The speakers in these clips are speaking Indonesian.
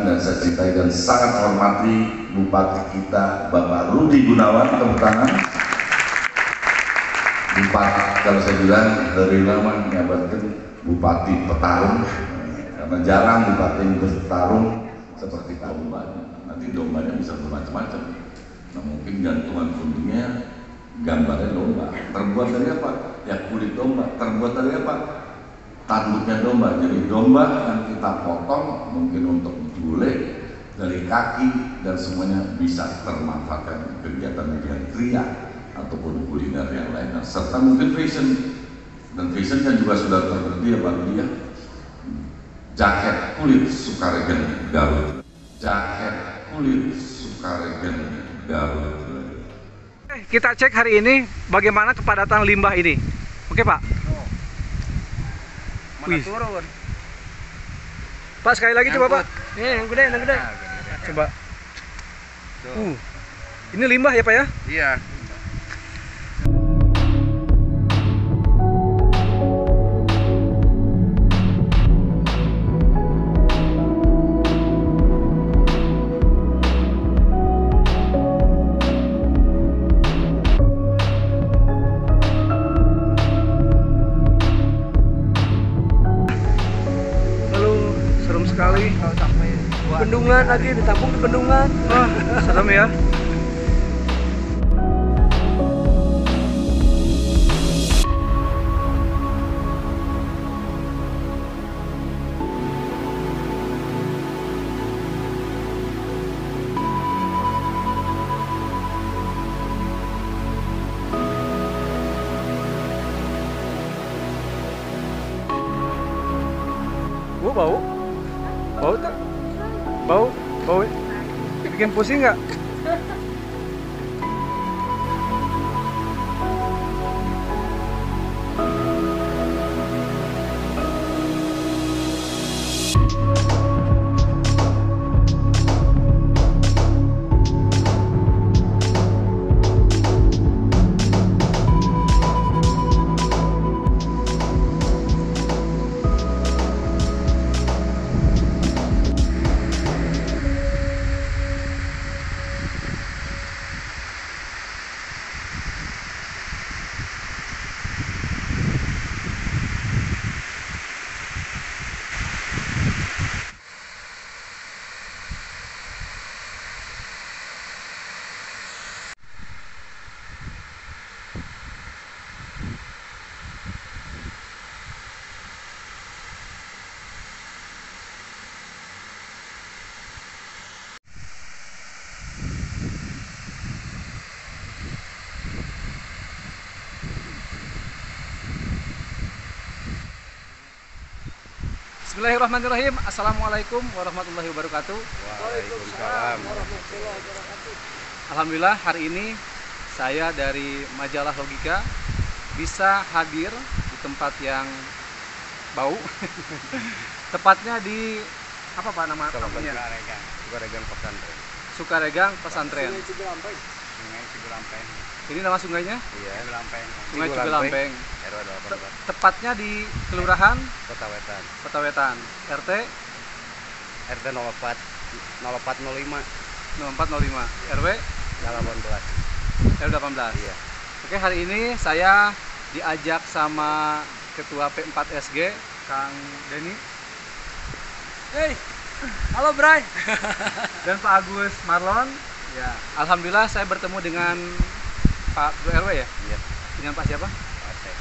dan saya cintai dan sangat hormati Bupati kita Bapak Rudi Gunawan, tepuk tangan. Bupati, kalau saya bilang dari lama menyabatkan Bupati petarung, karena jarang Bupati yang bertarung seperti dombanya. Nanti dombanya bisa bermacam-macam. Nah mungkin gantungan kuningnya gambarnya domba. Terbuat dari apa? Ya kulit domba. Terbuat dari apa? Tanduknya domba. Jadi domba yang kita potong mungkin untuk gulai dari kaki dan semuanya bisa termanfaatkan kegiatan media kria ataupun kuliner yang lain, serta mungkin fashion. Dan fashion kan juga sudah terbukti ya Pak Rudi ya. Jaket kulit Sukaregang Garut. Jaket kulit Sukaregang Garut. Kita cek hari ini bagaimana kepadatan limbah ini. Oke Pak. Mana turun? Pak sekali lagi coba Pak. Yang gede, yang gede. Coba. Ini limbah ya Pak ya? Iya. Sekali Bendungan lagi, ditampung di bendungan. wah serem ya. Bau bau tak? Bau bikin pusing nggak? Bismillahirrahmanirrahim. Assalamualaikum warahmatullahi wabarakatuh. Waalaikumsalam warahmatullahi wabarakatuh. Alhamdulillah hari ini saya dari majalah Logika bisa hadir di tempat yang bau. Tepatnya di apa Pak nama kampungnya? Sukaregang Pesantren. Sukaregang Pesantren. Sungai Cigulampeng. Ini nama sungainya? Iya. Cigulampeng. Sungai Cigulampeng. RW 18. Tepatnya di Kelurahan Kota Wetan. Kota Wetan. RT RT 04 0405 0405. RW 18. RW 18. Iya. Oke, hari ini saya diajak sama Ketua P4SG, Kang Denny. Hey. Halo Bray. Dan Pak Agus Marlon. Ya, alhamdulillah saya bertemu dengan Pak RW ya? Iya. Dengan Pak siapa? Pak Asep.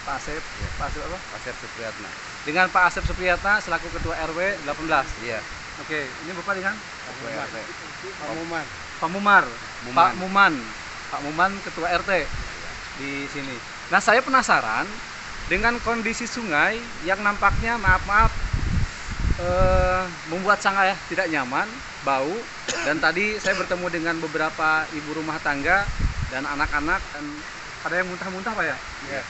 Pak Asep. Iya. Pak Asep apa? Asep Supriyatna. Dengan Pak Asep Supriyatna selaku Ketua RW 18. Iya. Oke, ini Bapak dengan Ketua RT. Pak Mumar. Muman. Pak Muman. Pak Muman Ketua RT di sini. Nah, saya penasaran dengan kondisi sungai yang nampaknya maaf membuat sangat tidak nyaman, bau, dan tadi saya bertemu dengan beberapa ibu rumah tangga dan anak-anak, dan ada yang muntah-muntah Pak ya? Iya.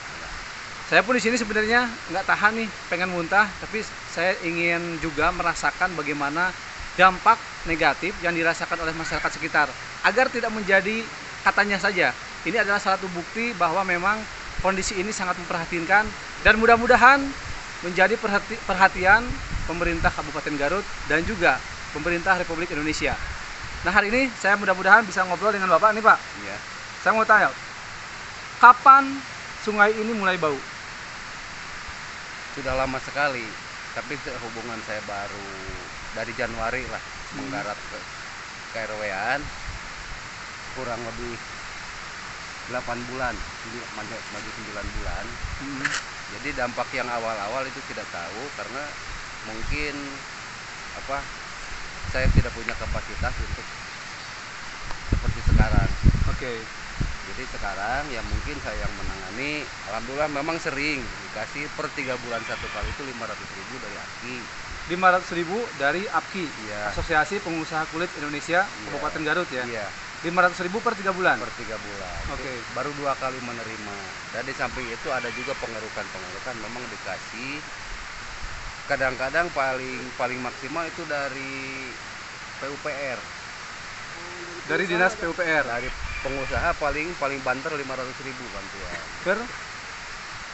Saya pun di sini sebenarnya nggak tahan nih, pengen muntah, tapi saya ingin juga merasakan bagaimana dampak negatif yang dirasakan oleh masyarakat sekitar, agar tidak menjadi katanya saja. Ini adalah salah satu bukti bahwa memang kondisi ini sangat memprihatinkan, dan mudah-mudahan menjadi perhatian pemerintah Kabupaten Garut dan juga pemerintah Republik Indonesia. Nah, hari ini saya mudah-mudahan bisa ngobrol dengan Bapak nih, Pak. Iya. Saya mau tanya, kapan sungai ini mulai bau? Sudah lama sekali, tapi hubungan saya baru dari Januari lah menggarap ke RW-an kurang lebih 8 bulan, maju 9 bulan. Jadi dampak yang awal-awal itu tidak tahu karena mungkin saya tidak punya kapasitas untuk seperti sekarang. Oke. Jadi sekarang ya mungkin saya yang menangani. Alhamdulillah memang sering dikasih per 3 bulan satu kali itu 500.000 dari APKI. 500.000 dari APKI, Iya. Asosiasi Pengusaha Kulit Indonesia, Iya. Kabupaten Garut ya. Iya, 500.000 per 3 bulan. per 3 bulan. Oke. Itu baru 2 kali menerima. Dan di samping itu ada juga pengerukan memang dikasih. Kadang-kadang paling maksimal itu dari PUPR. Dari Dinas PUPR. Dari pengusaha paling banter 500.000 bantuan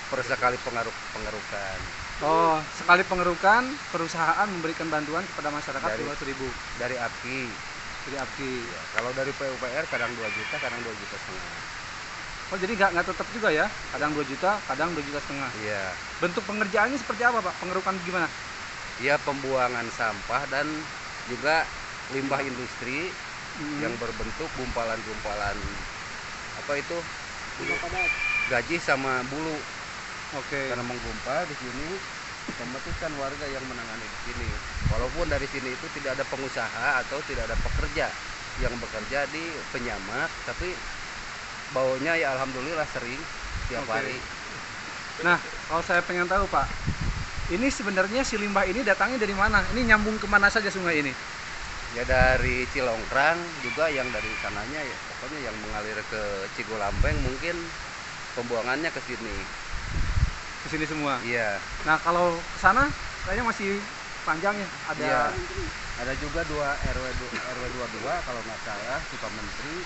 per sekali pengerukan. Oh, sekali pengerukan perusahaan memberikan bantuan kepada masyarakat 500.000 Dari APKI. dari APKI. Ya, kalau dari PUPR kadang 2 juta, kadang 2,5 juta. Oh, jadi nggak tetap juga ya? Kadang 2 juta, kadang 2,5 juta. Iya. Bentuk pengerjaannya seperti apa, Pak? Pengerukan gimana? Ya, pembuangan sampah dan juga limbah industri yang berbentuk gumpalan-gumpalan gaji sama bulu. Oke. Karena menggumpal di sini, otomatis kan warga yang menangani di sini. Walaupun dari sini itu tidak ada pengusaha atau tidak ada pekerja yang bekerja di penyamak, tapi baunya ya alhamdulillah sering tiap Oke. hari. Nah, kalau saya pengen tahu, Pak, ini sebenarnya si limbah ini datangnya dari mana? Ini nyambung kemana saja sungai ini? Ya dari Cilongkrang juga, yang dari sananya ya pokoknya yang mengalir ke Cigolampeng mungkin pembuangannya ke sini. Ke sini semua. Iya. Nah, kalau ke sana kayaknya masih panjang ya. Ada Iya. Ada juga RW 22 kalau nggak salah, Sukamenteri,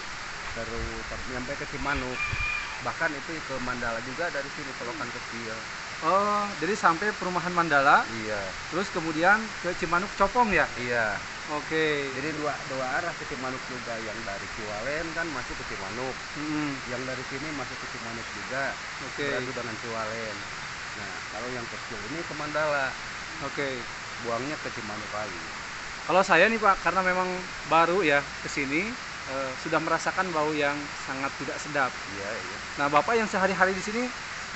terus sampai ke Cimanuk. Bahkan itu ke Mandala juga dari sini selokan kecil. Oh, jadi sampai perumahan Mandala, Iya. terus kemudian ke Cimanuk Copong ya? Iya. Oke. Jadi dua arah ke Cimanuk juga, yang dari Ciwalen kan masuk ke Cimanuk. Yang dari sini masuk ke Cimanuk juga. Oke. Beradu dengan Ciwalen. Nah, kalau yang kecil ini ke Mandala, Oke. buangnya ke Cimanuk lagi. Kalau saya nih, Pak, karena memang baru ya ke sini, sudah merasakan bau yang sangat tidak sedap. Iya, iya. Nah, Bapak yang sehari-hari di sini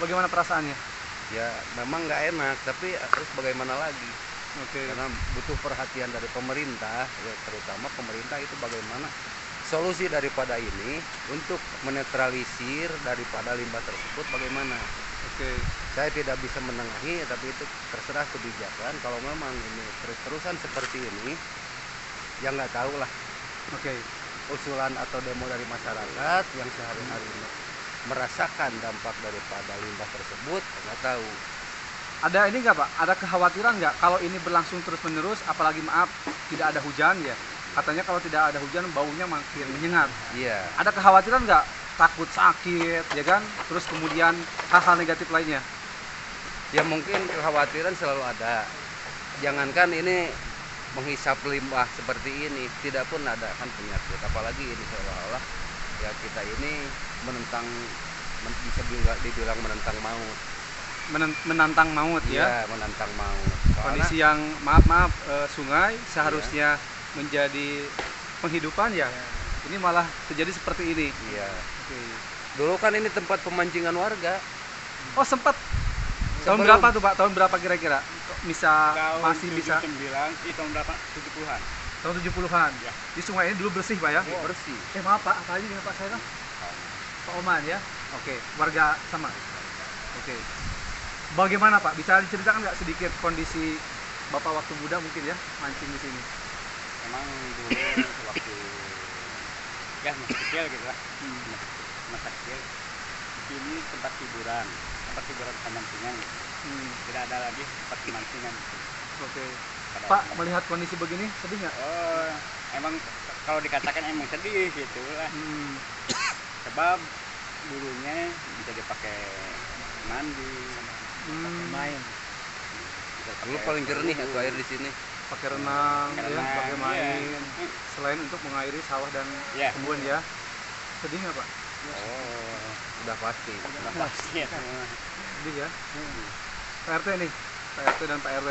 bagaimana perasaannya? Ya memang nggak enak, tapi harus bagaimana lagi? Oke. Karena butuh perhatian dari pemerintah, ya, terutama pemerintah itu bagaimana solusi daripada ini untuk menetralisir daripada limbah tersebut bagaimana. Oke. Saya tidak bisa menengahi, tapi itu terserah kebijakan. Kalau memang ini terus-terusan seperti ini, ya nggak tahu lah. Oke. Usulan atau demo dari masyarakat yang sehari-hari merasakan dampak daripada limbah tersebut, nggak tahu. Ada ini nggak, Pak? Ada kekhawatiran nggak kalau ini berlangsung terus-menerus, apalagi maaf tidak ada hujan ya? Katanya kalau tidak ada hujan baunya makin menyengat. Iya. Ada kekhawatiran nggak? Takut sakit, ya kan? Terus kemudian hal-hal negatif lainnya. Ya mungkin kekhawatiran selalu ada. Jangankan ini menghisap limbah seperti ini, tidak pun ada kan penyakit. Apalagi ini seolah-olah ya kita ini bisa dibilang menentang maut. Menantang maut ya. Iya, menantang maut. Kondisi yang maaf sungai seharusnya menjadi penghidupan ya. Ini malah terjadi seperti ini. Iya. Oke. Dulu kan ini tempat pemancingan warga. Oh, sempat. Tahun Sebelum- berapa tuh, Pak? Tahun berapa kira-kira? Kok masih bisa tahun berapa? 70-an. tahun 70-an. Ya. Di sungai ini dulu bersih, Pak ya? Bersih. Maaf, Pak, apa aja dengan Pak saya? Pak Oman ya. Oke, warga sama. Oke. Bagaimana, Pak? Bisa diceritakan nggak sedikit kondisi Bapak waktu muda mungkin ya mancing di sini? Emang dulu waktu ya masih kecil gitu lah. Masa kecil. Di sini tempat hiburan pemancingan. Tidak ada lagi tempat pemancingan. Oke. Pada Pak, zaman- melihat kondisi begini sedih nggak? Oh, emang kalau dikatakan emang sedih gitu lah. Sebab dulunya bisa dipakai mandi, Main. bisa Dulu pakai paling jernih berwudu. itu air di sini. pakai renang, Pakai ya, renang, pakai iya. main. Selain untuk mengairi sawah dan Iya. kebun ya. Sedih nggak Pak? Oh, udah pasti. Udah pasti ya. Sedih ya. Pak RT nih, Pak RT dan Pak RW.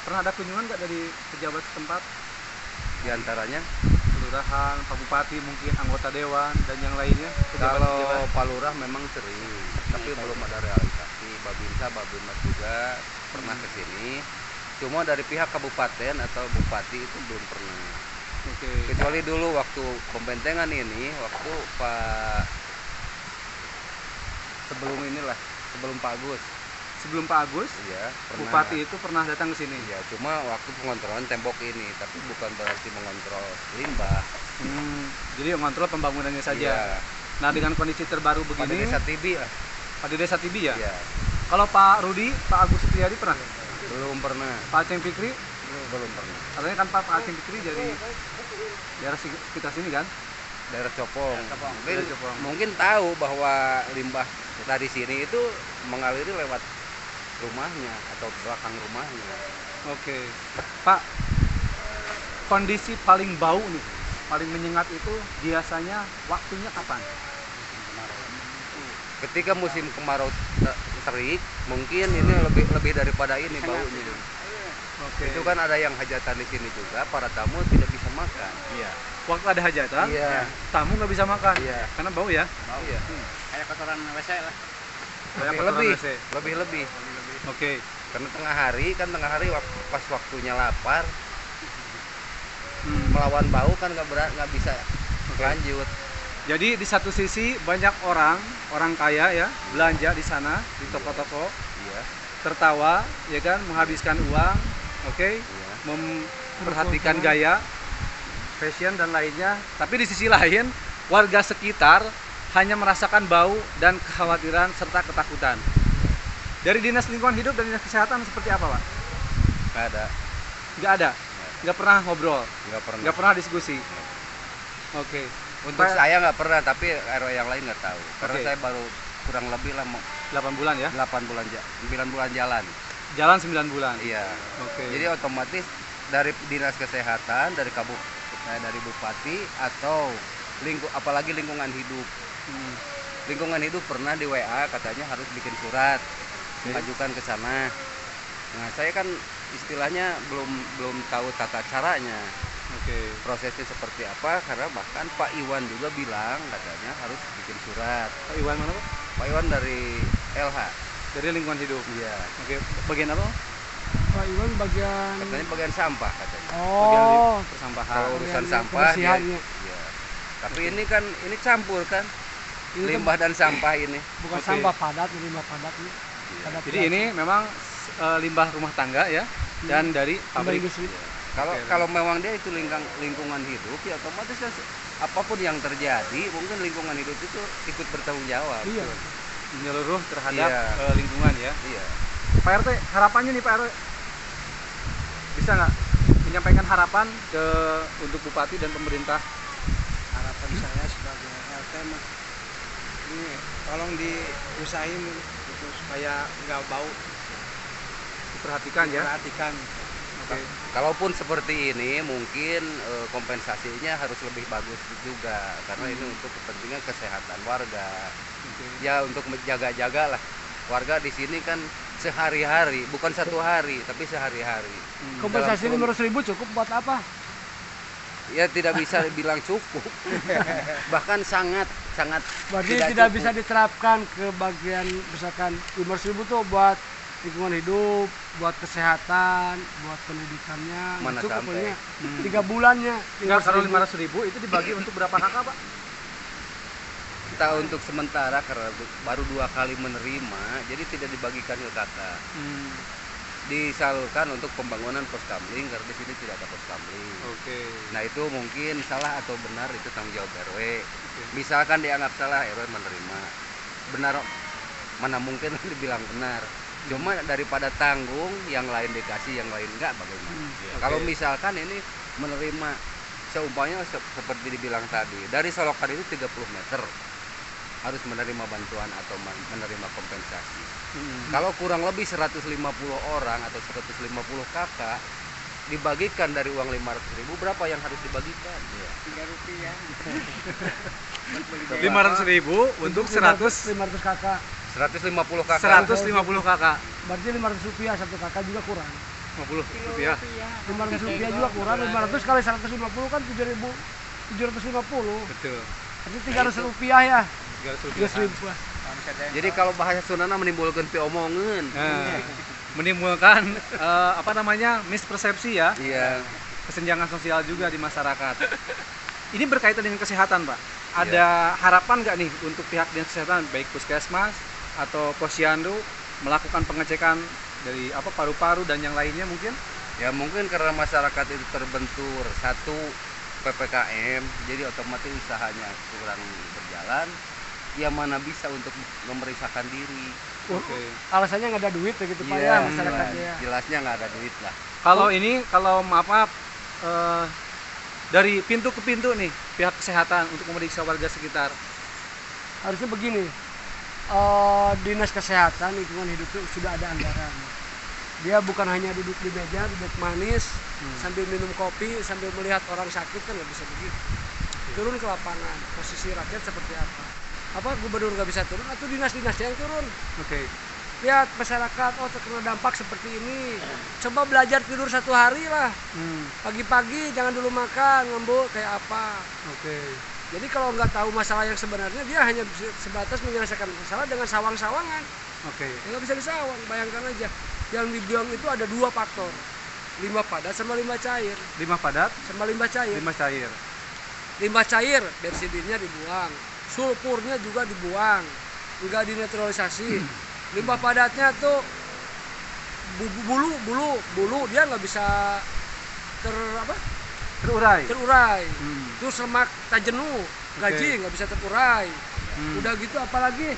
Pernah ada kunjungan nggak dari pejabat setempat? Di antaranya Kelurahan, Pak Bupati, mungkin anggota dewan dan yang lainnya? kalau Pejabat-pejabat? Pak Lurah memang sering, tapi belum ada realisasi. Babinsa, Babimas juga pernah ke sini. Cuma dari pihak kabupaten atau bupati itu belum pernah. Oke. Kecuali dulu waktu pembentengan ini, waktu Pak sebelum Pak Agus, Sebelum Pak Agus, ya pernah. Bupati itu pernah datang ke sini. Ya, cuma waktu pengontrolan tembok ini, tapi bukan berarti mengontrol limbah. Jadi mengontrol pembangunannya saja. Iya. Nah, dengan kondisi terbaru Pada begini, desa Tibi lah. Pada Desa Tibi ya? Ya, Kalau Pak Rudi, Pak Agus Setiadi pernah? belum pernah. Pak Aceng Fikri, Belum pernah. katanya kan Pak Aceng Fikri dari daerah sekitar sini kan? Daerah Copong. Mungkin, Daerah Copong. mungkin tahu bahwa limbah dari sini itu mengaliri lewat rumahnya atau belakang rumahnya. Oke. Pak, kondisi paling bau nih, paling menyengat itu biasanya waktunya kapan? Ketika musim kemarau terik, mungkin ini lebih daripada ini baunya. Oke. Itu kan ada yang hajatan di sini juga, para tamu tidak bisa makan. Iya. Waktu ada hajatan, Iya. tamu nggak bisa makan. Iya. Karena bau ya. Iya. Kayak kotoran WC lah. Banyak kotoran Lebih, WC. lebih. Oke. Karena tengah hari pas waktunya lapar, melawan bau kan nggak bisa lanjut. Jadi di satu sisi banyak orang kaya ya belanja di sana di toko-toko, Iya. tertawa ya kan, menghabiskan uang, oke, Iya. memperhatikan gaya, fashion dan lainnya. Tapi di sisi lain warga sekitar hanya merasakan bau dan kekhawatiran serta ketakutan. Dari Dinas Lingkungan Hidup dan Dinas Kesehatan seperti apa, Pak? Nggak ada. Nggak ada, nggak pernah ngobrol, Nggak pernah. diskusi. Oke. Untuk Pak- saya nggak pernah, tapi RW yang lain nggak tahu. Karena Oke. saya baru kurang lebih lah 8 bulan ya, 9 bulan jalan. jalan 9 bulan. Iya. Oke. Jadi otomatis dari Dinas Kesehatan, dari dari Bupati atau apalagi lingkungan hidup. Hmm. Lingkungan hidup pernah di WA katanya harus bikin surat mengajukan ke sana. Nah, saya kan istilahnya belum tahu tata caranya. Oke. Prosesnya seperti apa, karena bahkan Pak Iwan juga bilang katanya harus bikin surat. Pak Iwan mana, Pak? Pak Iwan dari LH. Dari Lingkungan Hidup. Iya. Oke, bagian apa? Pak Iwan bagian Katanya bagian sampah katanya. Bagian oh persampahan. Kalau urusan bagian sampah dia, kebersihannya. iya. Tapi ini kan campur kan, Ini kan limbah dan sampah ini. bukan Oke. sampah padat, limbah padat ini. Iya. Padat Jadi biasa. ini memang limbah rumah tangga ya dan dari Limbah pabrik. industri. Kalau Oke. kalau memang dia itu lingkungan hidup, ya otomatis kan apapun yang terjadi, mungkin lingkungan hidup itu ikut bertanggung jawab. Iya. Menyeluruh terhadap Iya. lingkungan ya. Iya. Pak RT, harapannya nih Pak RT, bisa nggak menyampaikan harapan untuk Bupati dan pemerintah? Harapan saya sebagai RT mah ini tolong diusahain gitu supaya nggak bau, Diperhatikan ya. perhatikan. Oke. Kalaupun seperti ini, mungkin kompensasinya harus lebih bagus juga, karena ini untuk kepentingan kesehatan warga. Oke. Ya untuk menjaga-jaga lah. Warga di sini kan sehari-hari, bukan satu hari, tapi sehari-hari. Kompensasi Dalam 500.000 cukup buat apa? Ya tidak bisa dibilang cukup, bahkan sangat Berarti tidak cukup. bisa diterapkan ke bagian misalkan 500.000 tuh buat lingkungan hidup, buat kesehatan, buat pendidikannya. Mana cukup sampai. pokoknya. 3 bulannya. Enggak, kalau 500.000. 500.000 itu dibagi untuk berapa kakak, Pak? Kita untuk sementara karena baru 2 kali menerima, jadi tidak dibagikan ke kakak. Disalurkan untuk pembangunan pos kamling karena di sini tidak ada pos kamling. Oke. Nah itu mungkin salah atau benar itu tanggung jawab RW. Misalkan dianggap salah, RW menerima. Benar, mana mungkin dibilang benar. Cuma daripada tanggung, yang lain dikasih, yang lain enggak, bagaimana? Kalau misalkan ini menerima, seumpamanya seperti dibilang tadi, dari solokan itu 30 meter harus menerima bantuan atau menerima kompensasi. Kalau kurang lebih 150 orang atau 150 kakak, dibagikan dari uang 500.000 berapa yang harus dibagikan? Ya. Rp3. 500.000 untuk 100 500 kakak. 150 kakak. 150 kakak. Berarti 500 rupiah satu kakak juga kurang. 50 rupiah. 500 rupiah juga kurang. 500 kali 150 kan 7.750. Betul. Berarti 300 rupiah ya. 300 300 rupiah. ribu. Jadi kalau bahasa Sundana menimbulkan piomongan. Menimbulkan apa namanya mispersepsi ya, Iya. kesenjangan sosial juga di masyarakat. Ini berkaitan dengan kesehatan, Pak. Ada harapan nggak nih untuk pihak dinas kesehatan, baik puskesmas atau posyandu, melakukan pengecekan dari apa paru-paru dan yang lainnya mungkin? Ya mungkin karena masyarakat itu terbentur satu PPKM, jadi otomatis usahanya kurang berjalan. Ya mana bisa untuk memeriksakan diri. Oke. Alasannya nggak ada duit ya gitu Pak Iya, ya masyarakatnya. ya. jelasnya nggak ada duit lah. Kalau maaf dari pintu ke pintu nih pihak kesehatan untuk memeriksa warga sekitar. Harusnya begini, dinas kesehatan lingkungan hidup itu sudah ada anggaran. Dia bukan hanya duduk di meja, duduk manis, sambil minum kopi, sambil melihat orang sakit, kan nggak bisa begitu. Turun ke lapangan, posisi rakyat seperti apa gubernur nggak bisa turun atau dinas-dinasnya yang turun. Oke. Lihat masyarakat, oh terkena dampak seperti ini, coba belajar tidur 1 hari lah, pagi-pagi jangan dulu makan, ngembuk kayak apa. Oke. Jadi kalau nggak tahu masalah yang sebenarnya, dia hanya sebatas menyelesaikan masalah dengan sawang-sawangan. Oke. Ya, nggak bisa disawang, bayangkan aja. Yang dibuang itu ada 2 faktor, limbah padat sama limbah cair. Limbah padat, Sama limbah cair. limbah cair. Limbah cair, bensinnya dibuang, sulfurnya juga dibuang, nggak dinetralisasi. Limbah padatnya tuh bulu dia nggak bisa Terurai. terurai. Terus lemak tak jenuh, gaji nggak bisa terurai. Udah gitu apalagi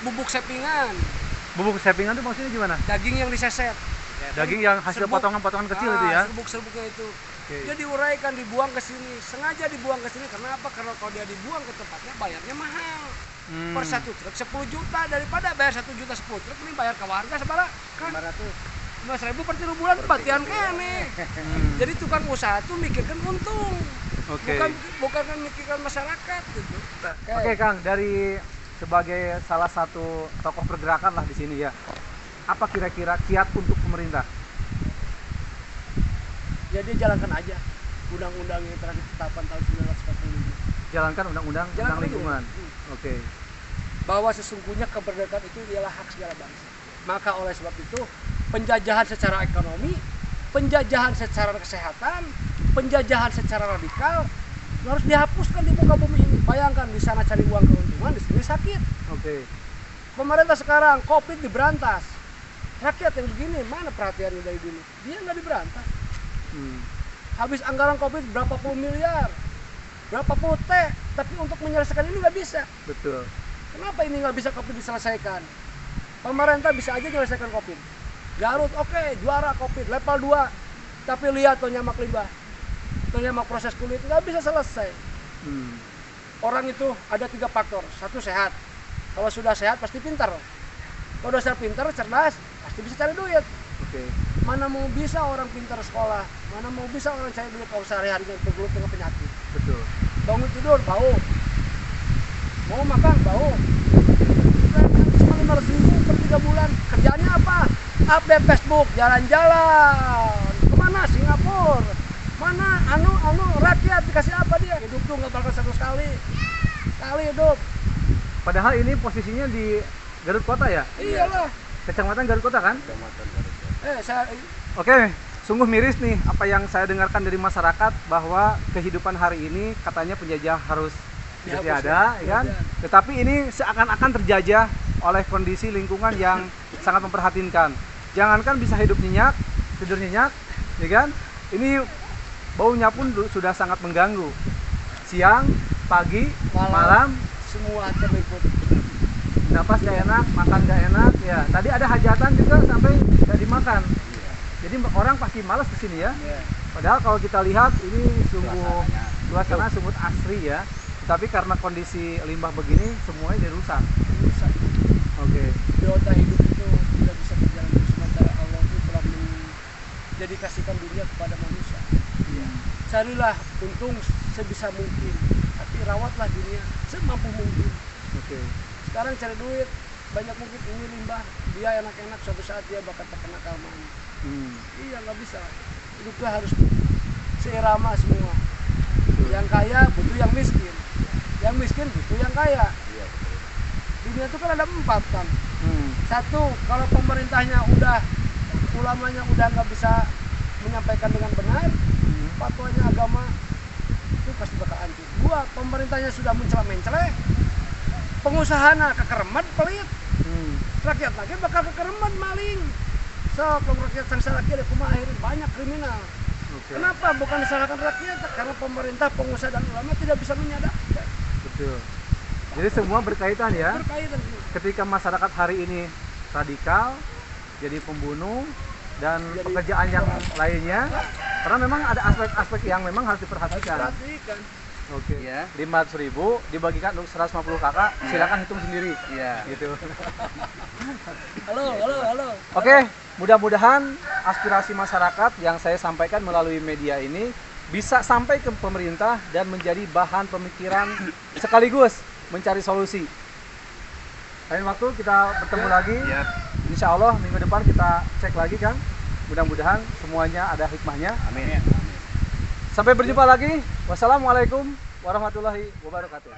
bubuk sepingan, Bubuk sepingan itu maksudnya gimana? daging yang diseset, Daging yang hasil Serbuk. potongan-potongan kecil itu ya. serbuk-serbuknya itu. Oke. Dia diuraikan, dibuang ke sini, sengaja dibuang ke sini. Karena apa? Karena kalau dia dibuang ke tempatnya bayarnya mahal. Per 1 truk 10 juta, daripada bayar 1 juta 10 truk, ini bayar ke warga sebarang kan 500.000 per 3 bulan batian kene. Jadi tukang usaha tuh mikirkan untung. Oke. Bukan kan mikirkan masyarakat gitu. Oke, Kang, dari sebagai salah satu tokoh pergerakan lah di sini ya. Apa kira-kira kiat untuk pemerintah? Jadi jalankan aja undang-undang yang telah ditetapkan tahun 1945. Jalankan undang-undang tentang Jalankan lingkungan. Oke. Bahwa sesungguhnya kemerdekaan itu ialah hak segala bangsa. Maka oleh sebab itu penjajahan secara ekonomi, penjajahan secara kesehatan, penjajahan secara radikal harus dihapuskan di muka bumi ini. Bayangkan di sana cari uang keuntungan, di sini sakit. Oke. Pemerintah sekarang COVID diberantas. Rakyat yang begini mana perhatiannya dari dulu? Dia nggak diberantas. Habis anggaran COVID berapa puluh miliar, berapa puluh T, tapi untuk menyelesaikan ini nggak bisa. Betul. Kenapa ini nggak bisa COVID diselesaikan? Pemerintah bisa aja menyelesaikan COVID. Garut oke, juara COVID level 2, tapi lihat tuh nyamak limbah, tuh nyamak proses kulit nggak bisa selesai. Orang itu ada 3 faktor. 1 sehat. Kalau sudah sehat pasti pintar. Kalau sudah pintar, cerdas, pasti bisa cari duit. Oke. Mana mau bisa orang pintar sekolah, mana mau bisa orang cari duit kalau sehari-harinya bergelut dengan penyakit. Betul. Bangun tidur bau, mau makan bau. Cuma 500.000 per 3 bulan. Kerjaannya apa? Update Facebook, jalan-jalan. Kemana? Singapura. Mana? Rakyat dikasih apa dia? Hidup tuh nggak bakal 100 kali hidup. Padahal ini posisinya di Garut Kota ya? Iyalah. Kecamatan Garut Kota kan? Saya Oke, sungguh miris nih apa yang saya dengarkan dari masyarakat bahwa kehidupan hari ini katanya penjajah harus Dihapus, tiada, ya kan? Tetapi ini seakan-akan terjajah oleh kondisi lingkungan yang sangat memprihatinkan. Jangankan bisa hidup nyenyak, tidur nyenyak, ya kan? Ini baunya pun sudah sangat mengganggu. Siang, pagi, malam semua terliput. napas gak enak, makan gak enak, ya. Tadi ada hajatan juga sampai gak dimakan. Jadi orang pasti malas kesini ya. Padahal kalau kita lihat ini sungguh suasana sungguh asri ya. Tapi karena kondisi limbah begini semuanya dirusak. Oke. Biota hidup itu tidak bisa berjalan terus sementara Allah itu telah menjadikasikan dunia manusia kepada manusia. Carilah untung sebisa mungkin, tapi rawatlah dunia semampu mungkin. Sekarang cari duit banyak mungkin, ini limbah, dia enak-enak, suatu saat dia bakal terkena karmanya. Iya, nggak bisa. Hidupnya harus seirama semua. Yang kaya butuh yang miskin, yang miskin butuh yang kaya. Dunia itu kan ada 4 kan. Satu, kalau pemerintahnya ulamanya udah nggak bisa menyampaikan dengan benar, fatwanya agama itu pasti bakal hancur. 2, pemerintahnya sudah mencela-mencela, pengusahanya kekeremat pelit, rakyat lagi bakal kekeremat maling. So, kalau rakyat sengsara lagi ada akhirnya banyak kriminal. Kenapa? Bukan disalahkan rakyat, karena pemerintah, pengusaha dan ulama tidak bisa menyadari. Betul. Jadi semua berkaitan ya. Berkaitan. Ketika masyarakat hari ini radikal, jadi pembunuh dan pekerjaan yang lainnya, karena memang ada aspek-aspek yang memang harus diperhatikan. Oke. Ya. 500.000 dibagikan untuk 150 kakak, silakan hitung sendiri. Iya. Gitu. Halo. Oke, mudah-mudahan aspirasi masyarakat yang saya sampaikan melalui media ini bisa sampai ke pemerintah dan menjadi bahan pemikiran sekaligus mencari solusi. Lain waktu kita bertemu lagi. Insya Allah minggu depan kita cek lagi, Kang. Mudah-mudahan semuanya ada hikmahnya. Amin. Sampai berjumpa lagi. Wassalamualaikum warahmatullahi wabarakatuh.